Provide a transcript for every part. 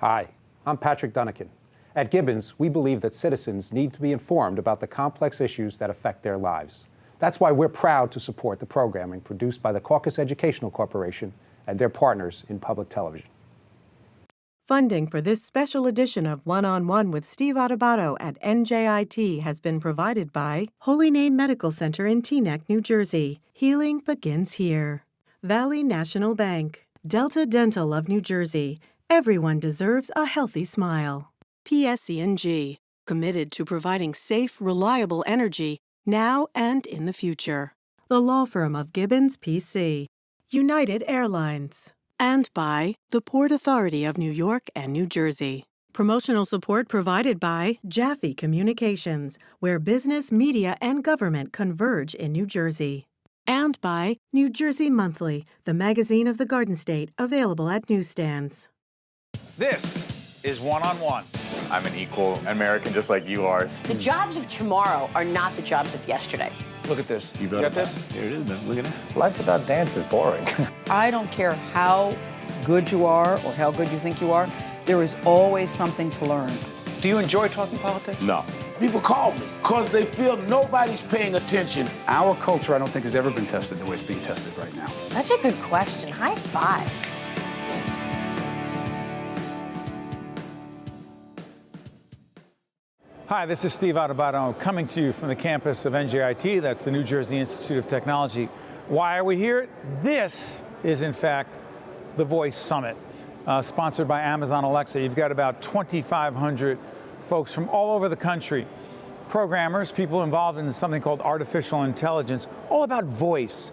Hi, I'm Patrick Dunnican. At Gibbons, we believe that citizens need to be informed about the complex issues that affect their lives. That's why we're proud to support the programming produced by the Caucus Educational Corporation and their partners in public television. Funding for this special edition of One-on-One with Steve Adubato at NJIT has been provided by Holy Name Medical Center in Teaneck, New Jersey. Healing begins here. Valley National Bank. Delta Dental of New Jersey. Everyone deserves a healthy smile. PSE&G. Committed to providing safe, reliable energy now and in the future. The law firm of Gibbons, P.C. United Airlines. And by the Port Authority of New York and New Jersey. Promotional support provided by Jaffe Communications, where business, media, and government converge in New Jersey. And by New Jersey Monthly, the magazine of the Garden State, available at newsstands. This is One-on-One. I'm an equal American just like you are. The jobs of tomorrow are not the jobs of yesterday. Look at this. You got this? Here it is, man. Look at that. Life without dance is boring. I don't care how good you are or how good you think you are, there is always something to learn. Do you enjoy talking politics? No. People call me because they feel nobody's paying attention. Our culture, I don't think, has ever been tested the way it's being tested right now. Such a good question. High five. Hi, this is Steve Adubato coming to you from the campus of NJIT. That's the New Jersey Institute of Technology. Why are we here? This is, in fact, the Voice Summit, sponsored by Amazon Alexa. You've got about 2,500 folks from all over the country, programmers, people involved in something called artificial intelligence, all about voice.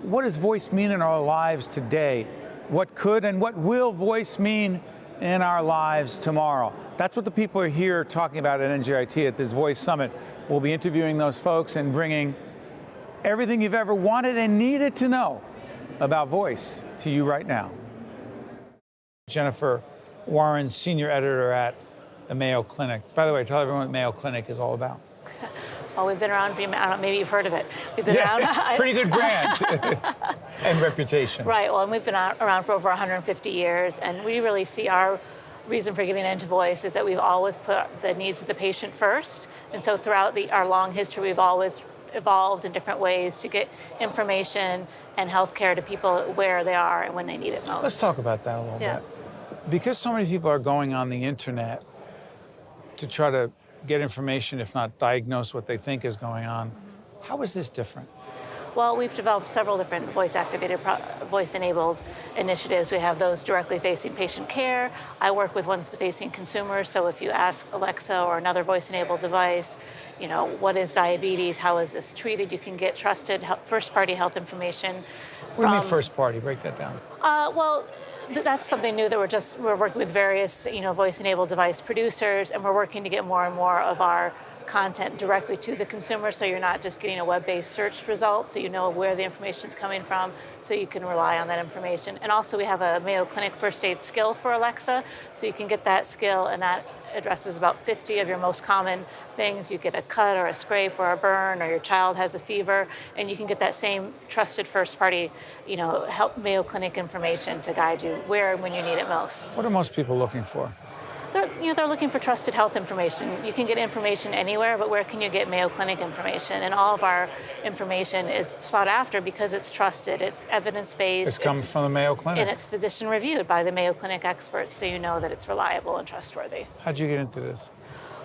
What does voice mean in our lives today? What could and what will voice mean in our lives tomorrow? That's what the people are here talking about at NJIT at this Voice Summit. We'll be interviewing those folks and bringing everything you've ever wanted and needed to know about voice to you right now. Jennifer Warren, senior editor at the Mayo Clinic. By the way, tell everyone what Mayo Clinic is all about. Well, we've been around for, I don't know, maybe you've heard of it. We've been around. Pretty good brand and reputation. Right, well, and we've been around for over 150 years, and we really see our reason for getting into voice is that we've always put the needs of the patient first. And so throughout our long history, we've always evolved in different ways to get information and healthcare to people where they are and when they need it most. Let's talk about that a little bit. Because so many people are going on the internet to try to get information, if not diagnose what they think is going on, how is this different? Well, we've developed several different voice-activated, voice-enabled initiatives. We have those directly facing patient care. I work with ones facing consumers. So if you ask Alexa or another voice-enabled device, you know, what is diabetes? How is this treated? You can get trusted first-party health information. What do you mean first-party? Break that down. Well, that's something new that we're working with various, voice-enabled device producers, and we're working to get more and more of our content directly to the consumer, so you're not just getting a web-based search result, so you know where the information is coming from, so you can rely on that information. And also we have a Mayo Clinic first aid skill for Alexa, so you can get that skill, and that addresses about 50 of your most common things. You get a cut or a scrape or a burn, or your child has a fever, and you can get that same trusted first-party, help Mayo Clinic information to guide you where and when you need it most. What are most people looking for? They're looking for trusted health information. You can get information anywhere, but where can you get Mayo Clinic information? And all of our information is sought after because it's trusted, it's evidence-based. It's come from the Mayo Clinic. And it's physician-reviewed by the Mayo Clinic experts, so you know that it's reliable and trustworthy. How'd you get into this?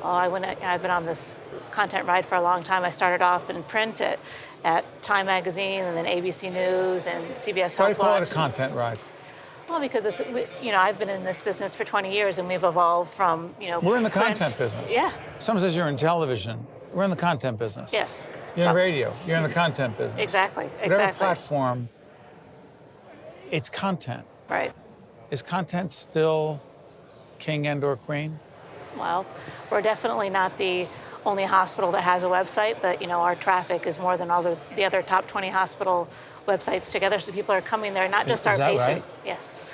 Oh, I've been on this content ride for a long time. I started off in print at Time Magazine, and then ABC News and CBS Health Watch. Why do you call it a content ride? Well, because it's I've been in this business for 20 years, and we've evolved from, We're in the print. content business. Yeah. Someone says you're in television. We're in the content business. Yes. You're in radio. You're in the content business. Exactly. Whatever platform, it's content. Right. Is content still king and/or queen? Well, we're definitely not the only hospital that has a website, but our traffic is more than all the other top 20 hospital websites together. So people are coming there, not just our patients. Right? Yes.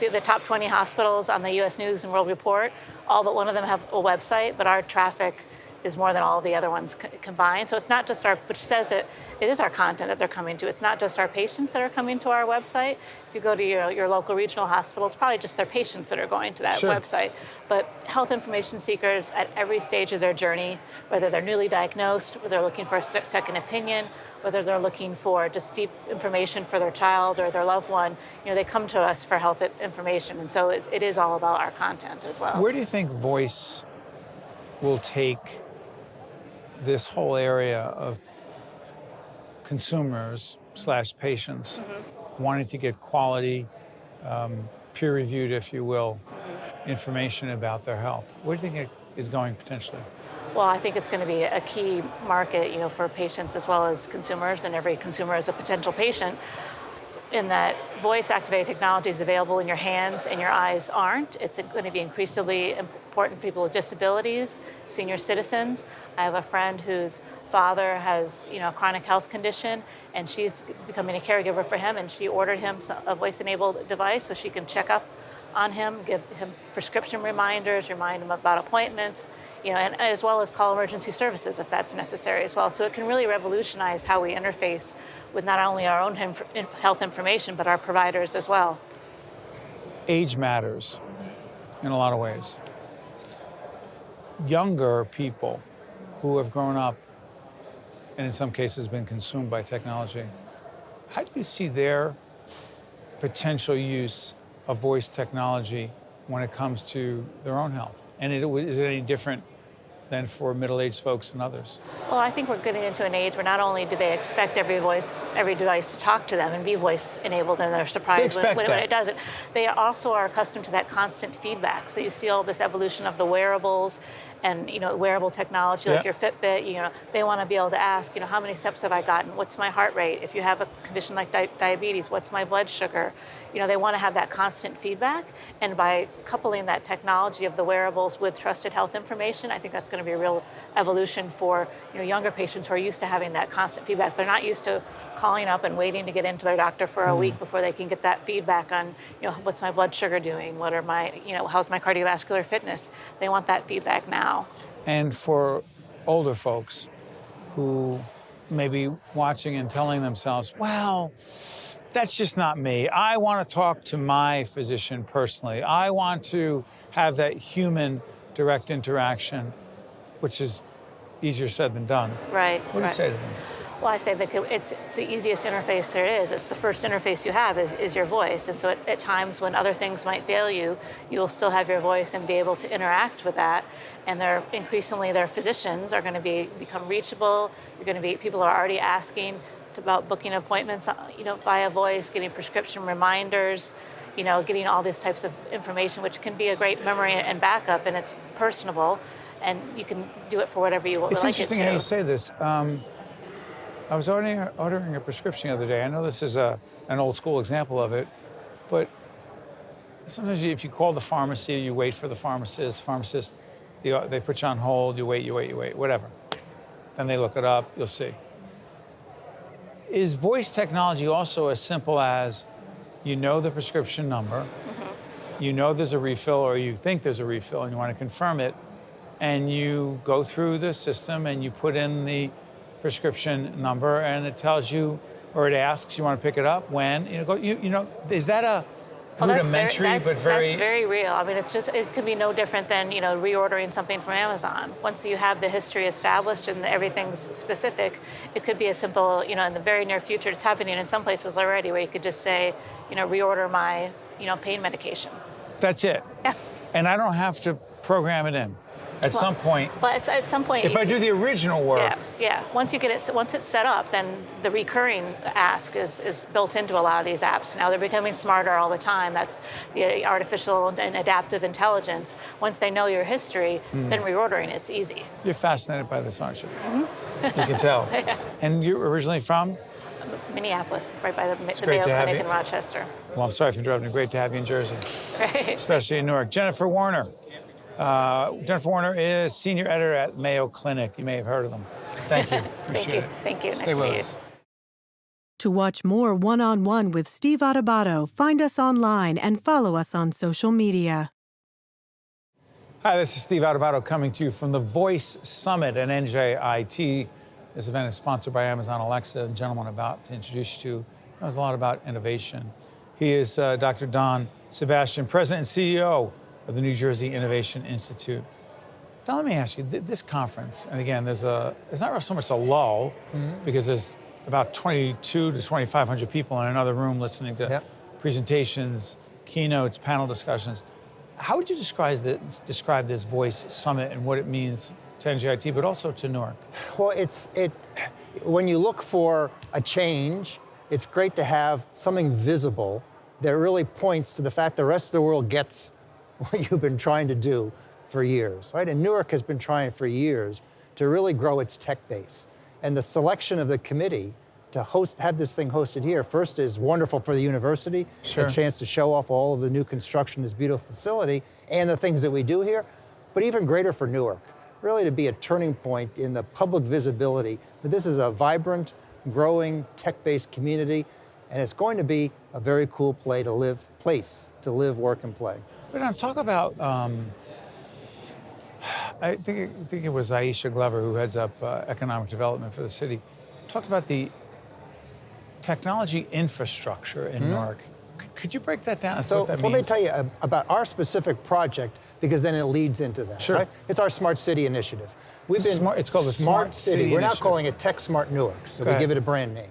The top 20 hospitals on the U.S. News and World Report, all but one of them have a website, but our traffic is more than all of the other ones combined. So it's not just which says it is our content that they're coming to. It's not just our patients that are coming to our website. If you go to your local regional hospital, it's probably just their patients that are going to that website. But health information seekers at every stage of their journey, whether they're newly diagnosed, whether they're looking for a second opinion, whether they're looking for just deep information for their child or their loved one, they come to us for health information. And so it is all about our content as well. Where do you think voice will take this whole area of consumers/patients wanting to get quality, peer-reviewed, if you will, information about their health? Where do you think it is going potentially? Well, I think it's going to be a key market, for patients as well as consumers, and every consumer is a potential patient, in that voice-activated technology is available in your hands and your eyes aren't. It's going to be increasingly important for people with disabilities, senior citizens. I have a friend whose father has, a chronic health condition, and she's becoming a caregiver for him, and she ordered him a voice-enabled device so she can check up on him, give him prescription reminders, remind him about appointments, and as well as call emergency services if that's necessary as well. So it can really revolutionize how we interface with not only our own health information, but our providers as well. Age matters in a lot of ways. Younger people who have grown up and in some cases been consumed by technology, how do you see their potential use of voice technology when it comes to their own health? And is it any different than for middle-aged folks and others? Well, I think we're getting into an age where not only do they expect every device to talk to them and be voice-enabled, and they're surprised when it doesn't, they also are accustomed to that constant feedback. So you see all this evolution of the wearables and wearable technology like your Fitbit. They want to be able to ask, how many steps have I gotten? What's my heart rate? If you have a condition like diabetes, what's my blood sugar? They want to have that constant feedback. And by coupling that technology of the wearables with trusted health information, I think that's going to be a real evolution for younger patients who are used to having that constant feedback. They're not used to calling up and waiting to get into their doctor for a week before they can get that feedback on, what's my blood sugar doing? What are my, how's my cardiovascular fitness? They want that feedback now. And for older folks who may be watching and telling themselves, well, that's just not me. I want to talk to my physician personally. I want to have that human direct interaction, which is easier said than done. Right. What do you say to them? Well, I say that it's the easiest interface there is. It's the first interface you have is your voice. And so at times when other things might fail you, you'll still have your voice and be able to interact with that. And increasingly their physicians are going to become reachable. People are already asking about booking appointments, via voice, getting prescription reminders, getting all these types of information, which can be a great memory and backup, and it's personable, and you can do it for whatever you would like it to. It's interesting how you say this. I was ordering a prescription the other day. I know this is an old school example of it, but sometimes if you call the pharmacy, you wait for the pharmacist, they put you on hold, you wait, whatever. Then they look it up, you'll see. Is voice technology also as simple as the prescription number, there's a refill, or you think there's a refill and you want to confirm it, and you go through the system and you put in the prescription number and it tells you, or it asks you want to pick it up when, is that a rudimentary but very... That's very real. I mean, it could be no different than, reordering something from Amazon. Once you have the history established and everything's specific, it could be as simple, in the very near future. It's happening in some places already where you could just say, reorder my, pain medication. That's it. Yeah. And I don't have to program it in. At some point, if I do the original work. Yeah. Once it's set up, then the recurring ask is built into a lot of these apps. Now they're becoming smarter all the time. That's the artificial and adaptive intelligence. Once they know your history, then reordering it's easy. You're fascinated by this, aren't you? You can tell. Yeah. And you're originally from? Minneapolis, right by the Mayo Clinic in Rochester. Well, I'm sorry for interrupting. Great to have you in Jersey. Great. Especially in Newark. Jennifer Warner. Jennifer Warner is senior editor at Mayo Clinic. You may have heard of them. Thank you. Appreciate it. Thank you. Stay with us. To watch more One-on-One with Steve Adubato, find us online and follow us on social media. Hi, this is Steve Adubato coming to you from the Voice Summit at NJIT. This event is sponsored by Amazon Alexa. The gentleman I'm about to introduce you to knows a lot about innovation. He is Dr. Don Sebastian, President and CEO of the New Jersey Innovation Institute. Don, let me ask you, this conference, and again, it's not so much a lull, because there's about 22 to 2,500 people in another room listening to presentations, keynotes, panel discussions. How would you describe this Voice Summit and what it means to NJIT, but also to Newark? Well, when you look for a change, it's great to have something visible that really points to the fact the rest of the world gets what you've been trying to do for years, right? And Newark has been trying for years to really grow its tech base. And the selection of the committee to have this thing hosted here, first is wonderful for the university, a chance to show off all of the new construction, this beautiful facility, and the things that we do here, but even greater for Newark, really to be a turning point in the public visibility that this is a vibrant, growing, tech-based community, and it's going to be a very cool place to live, work, and play. But now talk about, I think it was Aisha Glover, who heads up economic development for the city, talked about the technology infrastructure in Newark. Could you break that down? So what that let me means? tell you about our specific project, because then it leads into that. Sure. Right? It's our Smart City Initiative. We've been It's called the Smart City We're now Initiative. calling it Tech Smart Newark, so we give it a brand name.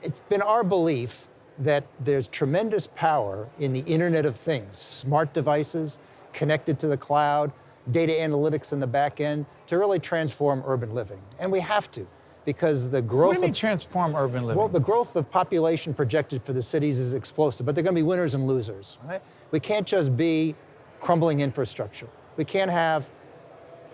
It's been our belief that there's tremendous power in the Internet of Things, smart devices connected to the cloud, data analytics in the back end, to really transform urban living. And we have to, because the growth What do you mean transform urban living? Well, the growth of population projected for the cities is explosive, but they're going to be winners and losers. Right? We can't just be crumbling infrastructure. We can't have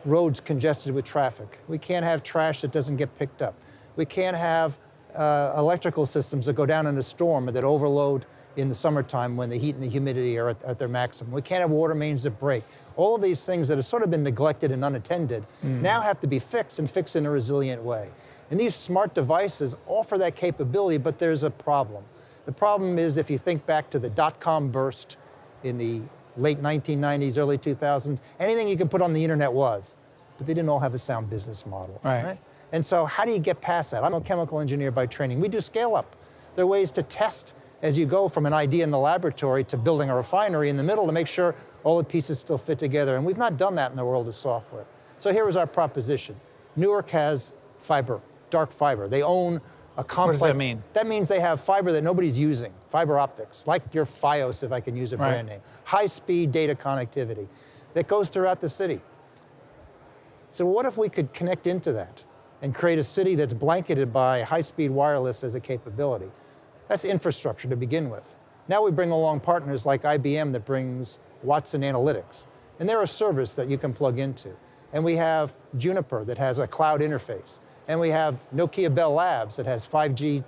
roads congested with traffic. We can't have trash that doesn't get picked up. We can't have electrical systems that go down in a storm or that overload in the summertime when the heat and the humidity are at their maximum. We can't have water mains that break. All of these things that have sort of been neglected and unattended now have to be fixed and fixed in a resilient way. And these smart devices offer that capability, but there's a problem. The problem is, if you think back to the dot-com burst in the late 1990s, early 2000s, anything you could put on the internet was, but they didn't all have a sound business model. Right. And so how do you get past that? I'm a chemical engineer by training. We do scale up. There are ways to test as you go from an idea in the laboratory to building a refinery in the middle to make sure all the pieces still fit together. And we've not done that in the world of software. So here is our proposition. Newark has fiber, dark fiber. They own a complex. What does that mean? That means they have fiber that nobody's using, fiber optics, like your Fios, if I can use a brand name. High-speed data connectivity that goes throughout the city. So what if we could connect into that and create a city that's blanketed by high-speed wireless as a capability? That's infrastructure to begin with. Now we bring along partners like IBM that brings Watson Analytics. And they're a service that you can plug into. And we have Juniper that has a cloud interface. And we have Nokia Bell Labs that has 5G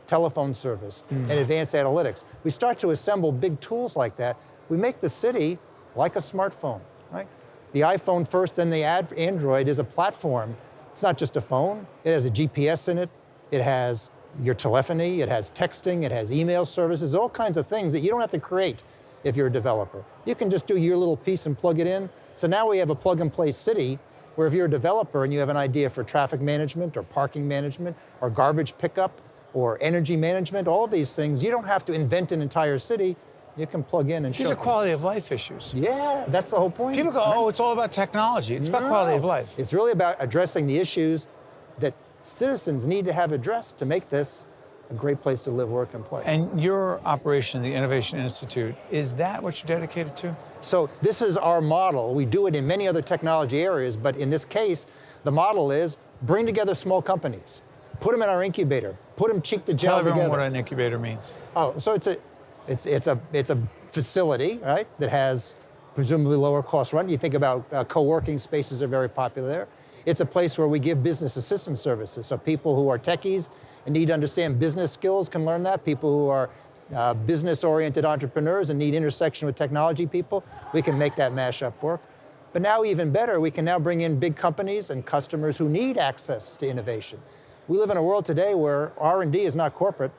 telephone service and advanced analytics. We start to assemble big tools like that. We make the city like a smartphone, right? The iPhone first, then the Android is a platform. It's not just a phone. It has a GPS in it. It has your telephony. It has texting. It has email services, all kinds of things that you don't have to create if you're a developer. You can just do your little piece and plug it in. So now we have a plug-and-play city where if you're a developer and you have an idea for traffic management or parking management or garbage pickup or energy management, all of these things, you don't have to invent an entire city. You can plug in and These are quality of life issues. Yeah, that's the whole point. People go, oh, it's all about technology. It's about quality of life. It's really about addressing the issues that citizens need to have addressed to make this a great place to live, work, and play. And your operation, the Innovation Institute, is that what you're dedicated to? So this is our model. We do it in many other technology areas, but in this case, the model is bring together small companies, put them in our incubator, put them cheek to jowl together. Tell everyone what an incubator means. Oh, so it's a facility, right, that has presumably lower cost rent. You think about co-working spaces are very popular there. It's a place where we give business assistance services. So people who are techies and need to understand business skills can learn that. People who are business-oriented entrepreneurs and need intersection with technology people, we can make that mashup work. But now even better, we can now bring in big companies and customers who need access to innovation. We live in a world today where R&D is not corporate,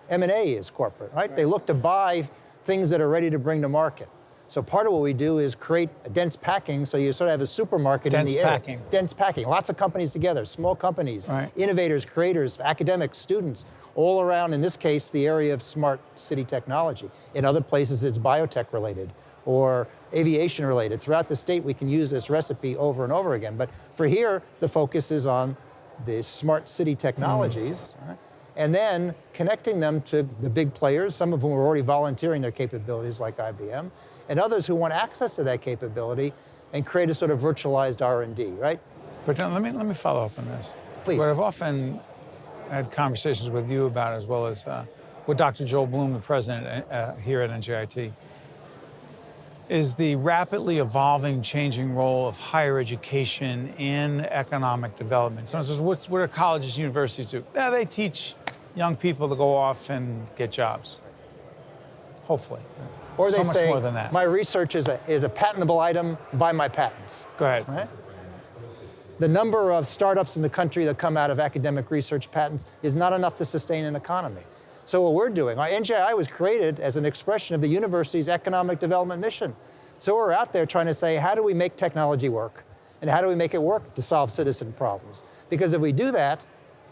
M&A is corporate, right? They look to buy things that are ready to bring to market. So part of what we do is create a dense packing, so you sort of have a supermarket in the area. Dense packing. Dense packing. Lots of companies together, small companies, Right. innovators, creators, academics, students, all around, in this case, the area of smart city technology. In other places, it's biotech related or aviation related. Throughout the state, we can use this recipe over and over again. But for here, the focus is on the smart city technologies, right? And then connecting them to the big players, some of whom are already volunteering their capabilities like IBM, and others who want access to that capability and create a sort of virtualized R&D, right? But let me follow up on this. Please. What I've often had conversations with you about, as well as with Dr. Joel Bloom, the president here at NJIT, is the rapidly evolving, changing role of higher education in economic development. Someone says, what do colleges, universities do? They teach young people to go off and get jobs, hopefully. Or so they much say, more than that. my research is a patentable item, buy my patents. Go ahead. Right? The number of startups in the country that come out of academic research patents is not enough to sustain an economy. So what we're doing, our NJI was created as an expression of the university's economic development mission. So we're out there trying to say, how do we make technology work? And how do we make it work to solve citizen problems? Because if we do that,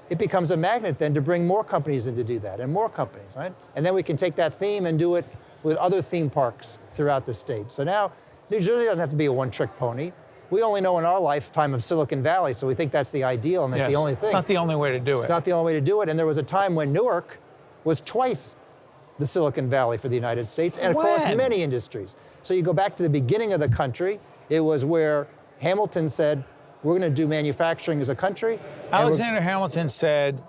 it becomes a magnet then to bring more companies in to do that, and more companies, right? And then we can take that theme and do it with other theme parks throughout the state. So now, New Jersey doesn't have to be a one-trick pony. We only know in our lifetime of Silicon Valley, so we think that's the ideal, and that's the only thing. It's not the only way to do it. It's not the only way to do it, and there was a time when Newark was twice the Silicon Valley for the United States, and across many industries. So you go back to the beginning of the country, it was where Hamilton said, we're going to do manufacturing as a country. Alexander Hamilton said,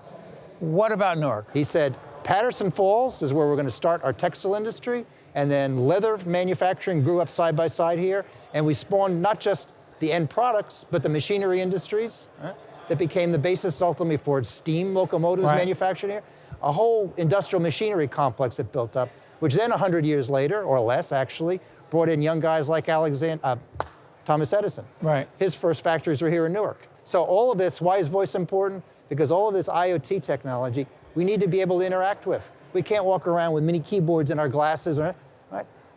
what about Newark? He said, Patterson Falls is where we're going to start our textile industry, and then leather manufacturing grew up side by side here, and we spawned not just the end products, but the machinery industries that became the basis ultimately for steam locomotives manufactured here. A whole industrial machinery complex that built up, which then 100 years later, or less actually, brought in young guys like Thomas Edison. Right. His first factories were here in Newark. So all of this, why is voice important? Because all of this IoT technology, we need to be able to interact with. We can't walk around with mini keyboards in our glasses, right?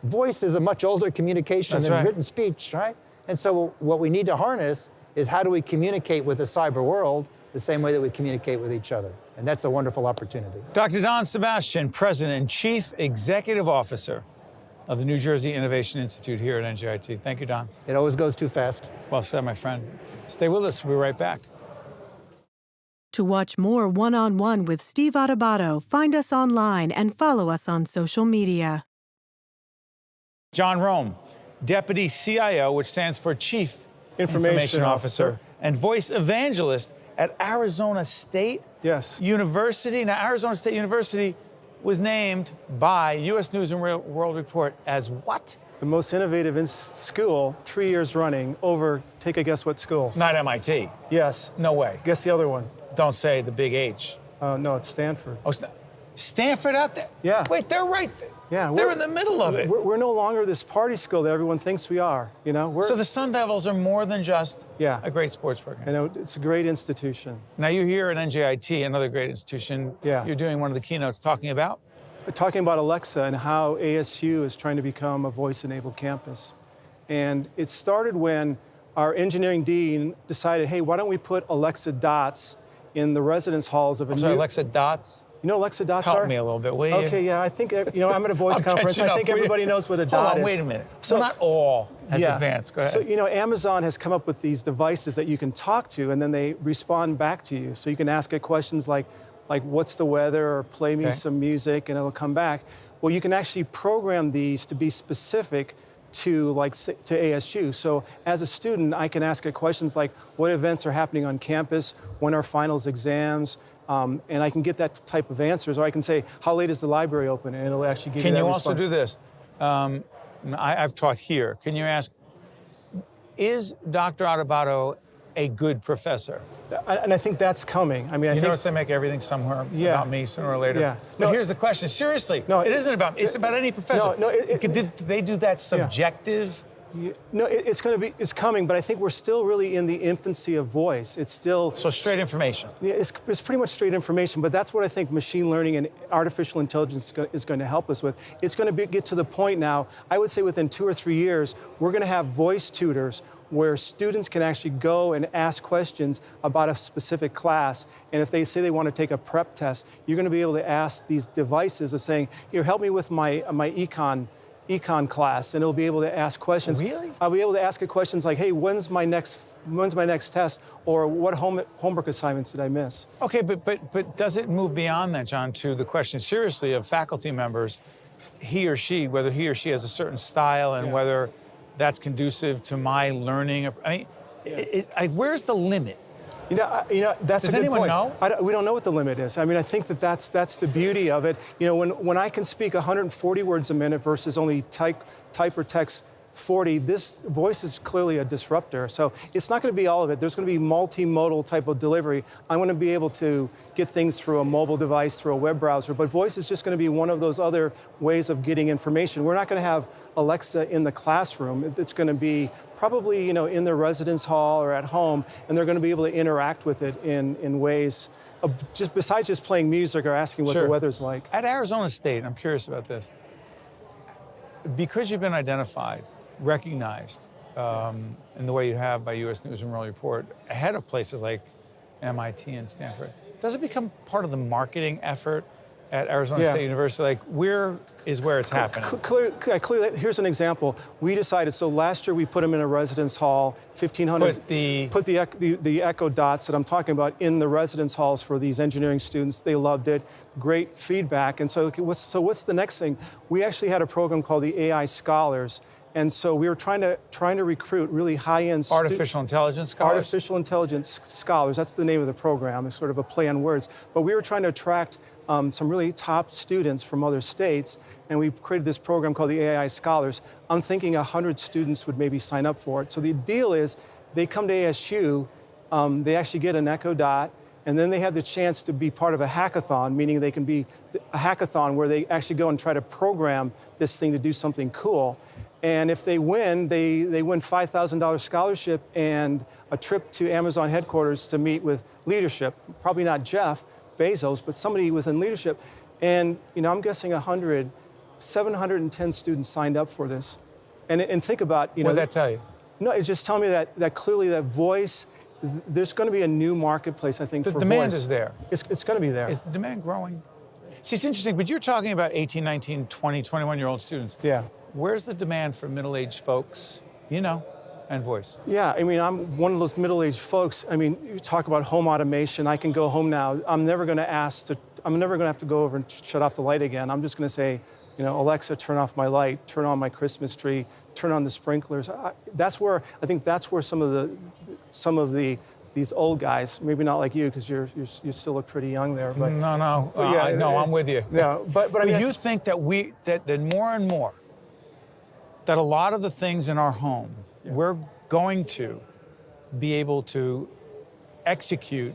Voice is a much older communication than written speech, right? And so what we need to harness is how do we communicate with the cyber world the same way that we communicate with each other. And that's a wonderful opportunity. Dr. Don Sebastian, President and Chief Executive Officer of the New Jersey Innovation Institute here at NJIT. Thank you, Don. It always goes too fast. Well said, my friend. Stay with us. We'll be right back. To watch more One-on-One with Steve Adubato, find us online and follow us on social media. John Rome, Deputy CIO, which stands for Chief Information Officer, and Voice Evangelist at Arizona State University. Now, Arizona State University was named by U.S. News and World Report as what? The most innovative school, 3 years running, over, take a guess what school? Not MIT. Yes. No way. Guess the other one. Don't say the big H. No, it's Stanford. Oh, Stanford out there? Yeah. Wait, they're right there. Yeah, they're in the middle of it. We're no longer this party school that everyone thinks we are. You know, so the Sun Devils are more than just a great sports program. You know, it's a great institution. Now you're here at NJIT, another great institution. Yeah. You're doing one of the keynotes talking about? Talking about Alexa and how ASU is trying to become a voice-enabled campus. And it started when our engineering dean decided, hey, why don't we put Alexa dots in the residence halls of a new... Alexa dots? You know what Alexa dots are? Help me a little bit, will you? Okay, yeah, I think, you know, I'm at a voice conference. I think everybody knows what a dot is. Wait a minute. So not all as advanced. Go ahead. So, you know, Amazon has come up with these devices that you can talk to, and then they respond back to you. So you can ask it questions like what's the weather, or play me some music, and it'll come back. Well, you can actually program these to be specific to to ASU. So as a student, I can ask it questions like, what events are happening on campus? When are finals exams? And I can get that type of answers. Or I can say, how late is the library open? And it'll actually give you that response. Can you also do this? I've taught here. Can you ask, is Dr. Adubato a good professor? And I think that's coming. I mean, I think notice they make everything somewhere about me sooner or later. Yeah. But here's the question. Seriously, it isn't about me. It's about any professor. No, do they do that subjective No, it's coming, but I think we're still really in the infancy of voice. It's still... So straight information. Yeah, it's pretty much straight information, but that's what I think machine learning and artificial intelligence is going to help us with. It's going to get to the point now, I would say within 2 or 3 years, we're going to have voice tutors where students can actually go and ask questions about a specific class. And if they say they want to take a prep test, you're going to be able to ask these devices of saying, here, help me with my econ class, and it'll be able to ask questions. Really? I'll be able to ask it questions like, hey, when's my next test, or what homework assignments did I miss? Okay, but does it move beyond that, John, to the question seriously of faculty members, whether he or she has a certain style and whether that's conducive to my learning? I mean, where's the limit? You know, that's a good point. Does anyone know? We don't know what the limit is. I mean, I think that's the beauty of it. You know, when I can speak 140 words a minute versus only type or text 40, this voice is clearly a disruptor. So it's not going to be all of it. There's going to be multimodal type of delivery. I'm going to be able to get things through a mobile device, through a web browser, but voice is just going to be one of those other ways of getting information. We're not going to have Alexa in the classroom. It's going to be probably, you know, in their residence hall or at home, and they're going to be able to interact with it in ways just besides just playing music or asking what the weather's like. At Arizona State, I'm curious about this. Because you've been identified, recognized in the way you have by U.S. News and World Report, ahead of places like MIT and Stanford, does it become part of the marketing effort at Arizona State University? Like, where it's happening? Clearly, here's an example. We decided, so last year we put them in a residence hall, 1,500. Put the Echo Dots that I'm talking about in the residence halls for these engineering students. They loved it. Great feedback. And so what's the next thing? We actually had a program called the AI Scholars. And so we were trying to recruit really high-end artificial intelligence scholars. Artificial intelligence scholars. That's the name of the program. It's sort of a play on words. But we were trying to attract some really top students from other states, and we created this program called the AI Scholars. I'm thinking 100 students would maybe sign up for it. So the deal is, they come to ASU, they actually get an Echo Dot, and then they have the chance to be part of a hackathon, meaning they can be a hackathon where they actually go and try to program this thing to do something cool. And if they win, they win $5,000 scholarship and a trip to Amazon headquarters to meet with leadership. Probably not Jeff Bezos, but somebody within leadership. And you know, I'm guessing 710 students signed up for this. And think about, you know. What did that tell you? No, it's just telling me that clearly that voice, there's going to be a new marketplace, I think, for voice. The demand is there. It's going to be there. Is the demand growing? See, it's interesting, but you're talking about 18, 19, 20, 21-year-old students. Yeah. Where's the demand for middle-aged folks, you know, and voice? Yeah, I mean, I'm one of those middle-aged folks. I mean, you talk about home automation. I can go home now. I'm never going to have to go over and shut off the light again. I'm just going to say, you know, Alexa, turn off my light, turn on my Christmas tree, turn on the sprinklers. I think that's where some of these old guys, maybe not like you, because you still look pretty young there. But no, I'm with you. No, but I mean, you think that that more and more, that a lot of the things in our home, we're going to be able to execute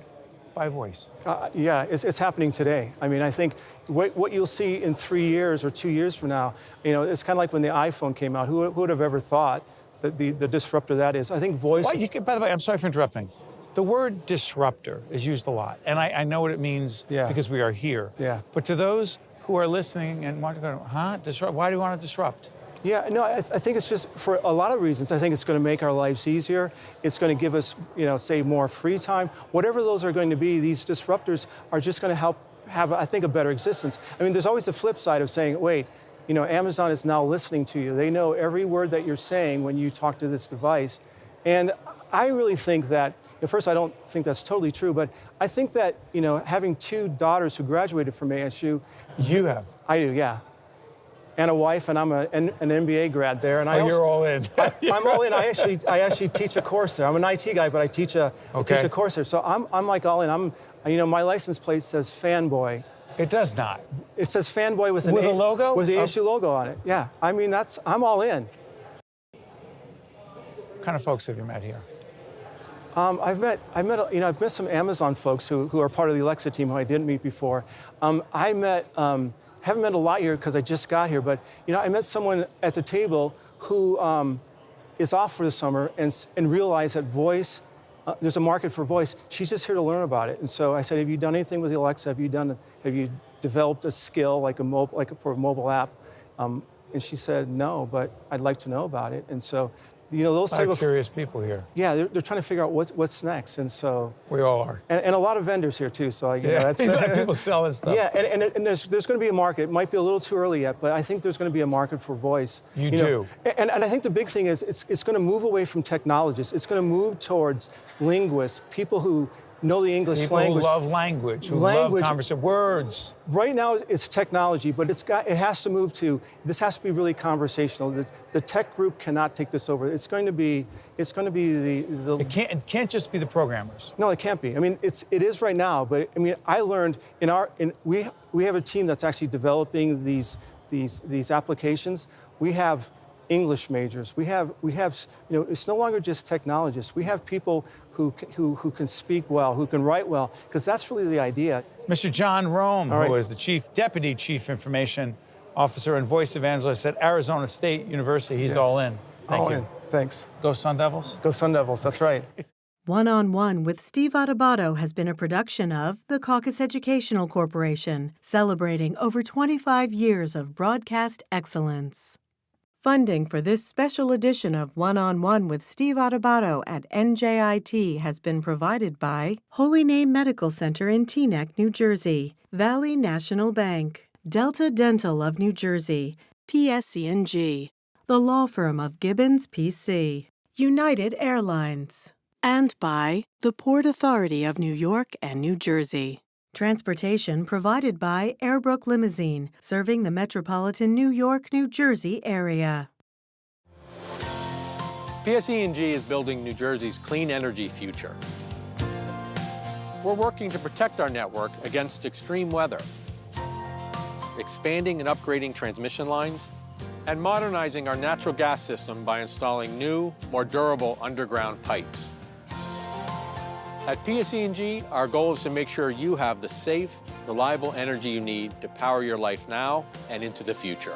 by voice. Yeah, it's happening today. I mean, I think what you'll see in 3 years or 2 years from now, you know, it's kind of like when the iPhone came out. Who would have ever thought that the disruptor that is? I think voice... By the way, I'm sorry for interrupting. The word disruptor is used a lot, and I know what it means because we are here. Yeah. But to those who are listening and want to go, disrupt? Why do you want to disrupt? Yeah, no, I think it's just for a lot of reasons. I think it's going to make our lives easier. It's going to give us, you know, say more free time. Whatever those are going to be, these disruptors are just going to help have, I think, a better existence. I mean, there's always the flip side of saying, wait, you know, Amazon is now listening to you. They know every word that you're saying when you talk to this device. And I really think that, at first I don't think that's totally true, but I think that, you know, having 2 daughters who graduated from ASU. You have? I do, yeah. And a wife, and I'm an MBA grad there. And you're all in. I'm all in. I actually teach a course there. I'm an IT guy, but I teach a course there. So I'm like all in. You know, my license plate says fanboy. It does not. It says fanboy with a logo? With the ASU logo on it. Yeah. I mean, I'm all in. What kind of folks have you met here? I've met some Amazon folks who are part of the Alexa team who I didn't meet before. Haven't met a lot here because I just got here, but you know, I met someone at the table who is off for the summer and realized that voice, there's a market for voice. She's just here to learn about it. And so I said, have you done anything with the Alexa? Have you developed a skill for a mobile app? And she said, no, but I'd like to know about it. And so, those type of curious people here. Yeah, they're trying to figure out what's next. And so We all are. and a lot of vendors here too. So that's people selling stuff. Yeah, and there's going to be a market. It might be a little too early yet, but I think there's going to be a market for voice. You do. And I think the big thing is it's going to move away from technologists. It's going to move towards linguists, people who know the English language. People who love language, who love conversation, words. Right now it's technology, but this has to be really conversational. The tech group cannot take this over. It's going to be the It can't just be the programmers. No, it can't be. I mean, it is right now, but I mean, I learned we have a team that's actually developing these applications. We have English majors. We have it's no longer just technologists. We have people who can speak well, who can write well, because that's really the idea. Mr. John Rome, All right. who is the Deputy Chief Information Officer and Voice Evangelist at Arizona State University. He's all in. Thank you. Thanks. Go Sun Devils. Go Sun Devils, that's right. One-on-One with Steve Adubato has been a production of the Caucus Educational Corporation, celebrating over 25 years of broadcast excellence. Funding for this special edition of One-on-One with Steve Adubato at NJIT has been provided by Holy Name Medical Center in Teaneck, New Jersey, Valley National Bank, Delta Dental of New Jersey, PSC&G, the law firm of Gibbons, PC, United Airlines, and by the Port Authority of New York and New Jersey. Transportation provided by Airbrook Limousine, serving the metropolitan New York, New Jersey area. PSE&G is building New Jersey's clean energy future. We're working to protect our network against extreme weather, expanding and upgrading transmission lines, and modernizing our natural gas system by installing new, more durable underground pipes. At PSE&G, our goal is to make sure you have the safe, reliable energy you need to power your life now and into the future.